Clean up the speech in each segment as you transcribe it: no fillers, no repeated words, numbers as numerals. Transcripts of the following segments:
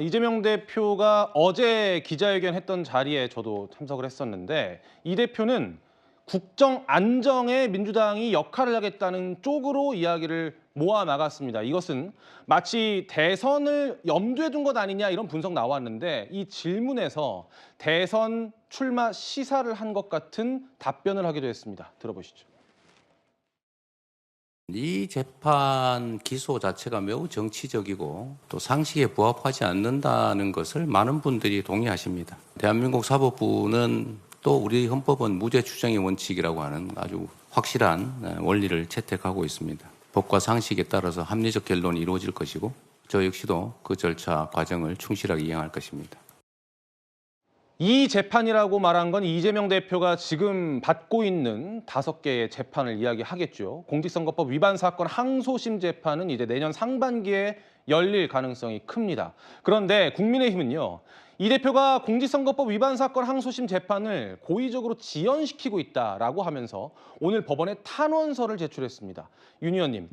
이재명 대표가 어제 기자회견 했던 자리에 저도 참석을 했었는데 이 대표는 국정 안정에 민주당이 역할을 하겠다는 쪽으로 이야기를 모아 나갔습니다. 이것은 마치 대선을 염두에 둔 것 아니냐 이런 분석 나왔는데 이 질문에서 대선 출마 시사를 한 것 같은 답변을 하기도 했습니다. 들어보시죠. 이 재판 기소 자체가 매우 정치적이고 또 상식에 부합하지 않는다는 것을 많은 분들이 동의하십니다. 대한민국 사법부는 또 우리 헌법은 무죄 추정의 원칙이라고 하는 아주 확실한 원리를 채택하고 있습니다. 법과 상식에 따라서 합리적 결론이 이루어질 것이고 저 역시도 그 절차 과정을 충실하게 이행할 것입니다. 이 재판이라고 말한 건 이재명 대표가 지금 받고 있는 5개의 재판을 이야기하겠죠. 공직선거법 위반 사건 항소심 재판은 이제 내년 상반기에 열릴 가능성이 큽니다. 그런데 국민의힘은요, 이 대표가 공직선거법 위반 사건 항소심 재판을 고의적으로 지연시키고 있다라고 하면서 오늘 법원에 탄원서를 제출했습니다. 윤 의원님,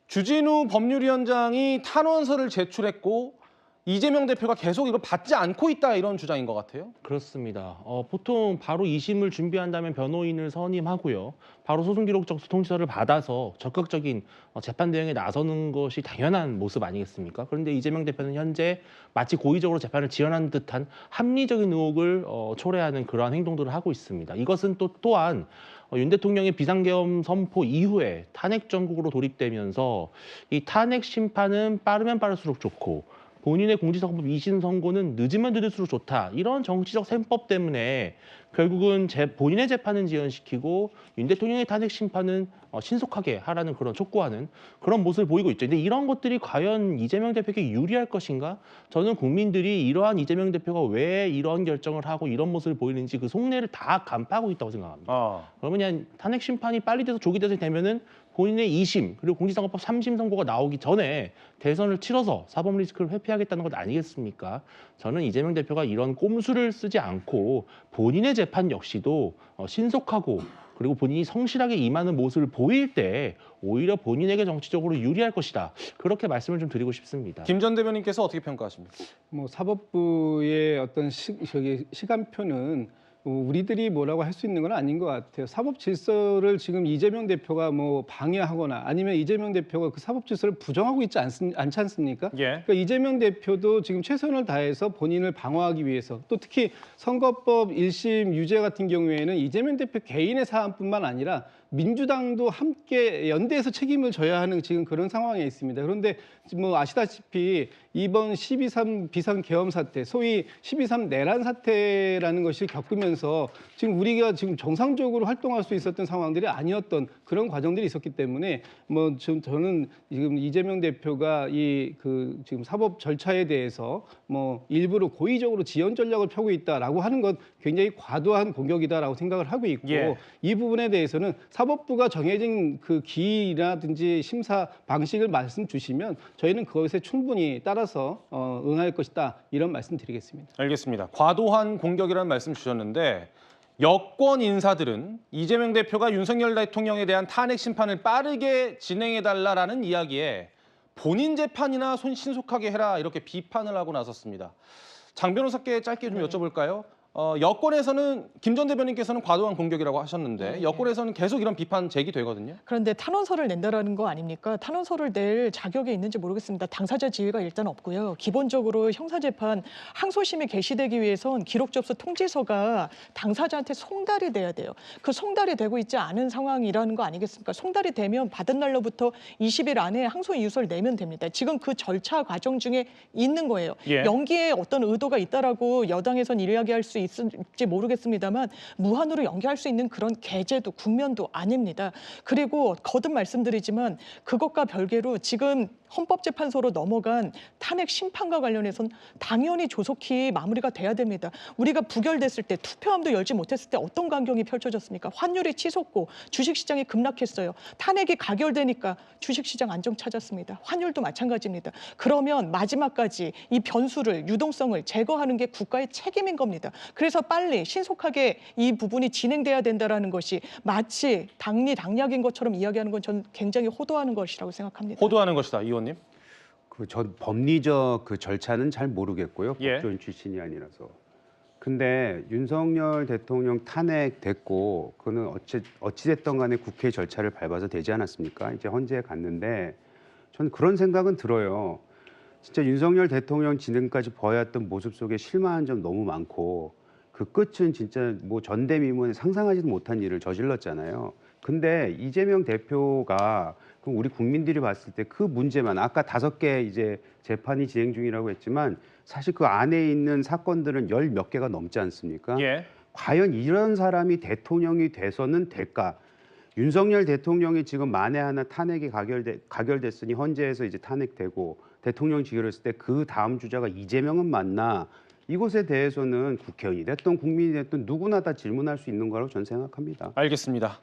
주진우 법률위원장이 탄원서를 제출했고 이재명 대표가 계속 이걸 받지 않고 있다 이런 주장인 것 같아요. 그렇습니다. 보통 바로 2심을 준비한다면 변호인을 선임하고요. 바로 소송기록적 통지서를 받아서 적극적인 재판 대응에 나서는 것이 당연한 모습 아니겠습니까? 그런데 이재명 대표는 현재 마치 고의적으로 재판을 지연한 듯한 합리적인 의혹을 초래하는 그러한 행동들을 하고 있습니다. 이것은 또한 윤 대통령의 비상계엄 선포 이후에 탄핵 정국으로 돌입되면서 이 탄핵 심판은 빠르면 빠를수록 좋고 본인의 공직선거법 2심 선고는 늦으면 늦을수록 좋다. 이런 정치적 셈법 때문에 결국은 본인의 재판은 지연시키고 윤 대통령의 탄핵 심판은 신속하게 하라는 그런 촉구하는 그런 모습을 보이고 있죠. 근데 이런 것들이 과연 이재명 대표에게 유리할 것인가? 저는 국민들이 이러한 이재명 대표가 왜 이런 결정을 하고 이런 모습을 보이는지 그 속내를 다 간파하고 있다고 생각합니다. 그러면 그냥 탄핵 심판이 빨리 돼서 조기 대선이 되면은 본인의 2심 그리고 공직선거법 3심 선고가 나오기 전에 대선을 치러서 사법 리스크를 회피하겠다는 것 아니겠습니까? 저는 이재명 대표가 이런 꼼수를 쓰지 않고 본인의 재판 역시도 신속하고 그리고 본인이 성실하게 임하는 모습을 보일 때 오히려 본인에게 정치적으로 유리할 것이다. 그렇게 말씀을 좀 드리고 싶습니다. 김 전 대변인께서 어떻게 평가하십니까? 사법부의 어떤 시간표는 우리들이 뭐라고 할 수 있는 건 아닌 것 같아요. 사법 질서를 지금 이재명 대표가 방해하거나 아니면 이재명 대표가 그 사법 질서를 부정하고 있지 않지 않습니까? 그러니까 이재명 대표도 지금 최선을 다해서 본인을 방어하기 위해서 또 특히 선거법 1심 유죄 같은 경우에는 이재명 대표 개인의 사안뿐만 아니라 민주당도 함께 연대해서 책임을 져야 하는 지금 그런 상황에 있습니다. 그런데 아시다시피 이번 12.3 비상계엄 사태, 소위 12.3 내란 사태라는 것이 겪으면서 지금 우리가 지금 정상적으로 활동할 수 있었던 상황들이 아니었던 그런 과정들이 있었기 때문에 저는 지금 이재명 대표가 지금 사법 절차에 대해서 일부러 고의적으로 지연 전략을 펴고 있다라고 하는 것 굉장히 과도한 공격이다라고 생각을 하고 있고 이 부분에 대해서는 사법부가 정해진 그 기일이라든지 심사 방식을 말씀 주시면 저희는 그것에 충분히 따라서 응할 것이다 이런 말씀 드리겠습니다. 알겠습니다. 과도한 공격이라는 말씀 주셨는데 여권 인사들은 이재명 대표가 윤석열 대통령에 대한 탄핵 심판을 빠르게 진행해달라는 이야기에 본인 재판이나 신속하게 해라 이렇게 비판을 하고 나섰습니다. 장 변호사께 짧게 좀 여쭤볼까요? 여권에서는 김 전 대변인께서는 과도한 공격이라고 하셨는데 여권에서는 계속 이런 비판 제기되거든요. 그런데 탄원서를 낸다라는 거 아닙니까? 탄원서를 낼 자격이 있는지 모르겠습니다. 당사자 지위가 일단 없고요. 기본적으로 형사재판 항소심이 개시되기 위해선 기록 접수 통지서가 당사자한테 송달이 돼야 돼요. 그 송달이 되고 있지 않은 상황이라는 거 아니겠습니까? 송달이 되면 받은 날로부터 20일 안에 항소 이유서를 내면 됩니다. 지금 그 절차 과정 중에 있는 거예요. 연기에 어떤 의도가 있다라고 여당에선 이야기할 수 있을지 모르겠습니다만 무한으로 연기할 수 있는 그런 계제도 국면도 아닙니다. 그리고 거듭 말씀드리지만 그것과 별개로 지금 헌법재판소로 넘어간 탄핵 심판과 관련해서는 당연히 조속히 마무리가 돼야 됩니다. 우리가 부결됐을 때 투표함도 열지 못했을 때 어떤 광경이 펼쳐졌습니까? 환율이 치솟고 주식시장이 급락했어요. 탄핵이 가결되니까 주식시장 안정 찾았습니다. 환율도 마찬가지입니다. 그러면 마지막까지 이 변수를 유동성을 제거하는 게 국가의 책임인 겁니다. 그래서 빨리 신속하게 이 부분이 진행돼야 된다는 것이 마치 당리당략인 것처럼 이야기하는 건 전 굉장히 호도하는 것이라고 생각합니다. 호도하는 것이다, 이 의원님. 전 법리적 그 절차는 잘 모르겠고요. 예. 법조인 출신이 아니라서. 근데 윤석열 대통령 탄핵됐고 그는 어찌됐든 간에 국회 절차를 밟아서 되지 않았습니까? 이제 헌재에 갔는데 저는 그런 생각은 들어요. 진짜 윤석열 대통령 지금까지 보여왔던 모습 속에 실망한 점 너무 많고 그 끝은 진짜 뭐 전대미문에 상상하지도 못한 일을 저질렀잖아요. 근데 이재명 대표가 그럼 우리 국민들이 봤을 때 그 문제만 아까 5개 이제 재판이 진행 중이라고 했지만 사실 그 안에 있는 사건들은 10몇 개가 넘지 않습니까? 예. 과연 이런 사람이 대통령이 돼서는 될까? 윤석열 대통령이 지금 만에 하나 탄핵이 가결됐으니 헌재에서 이제 탄핵되고 대통령직을 했을 때 그 다음 주자가 이재명은 맞나? 이것에 대해서는 국회의원이 됐든 국민이 됐든 누구나 다 질문할 수 있는 거라고 저는 생각합니다. 알겠습니다.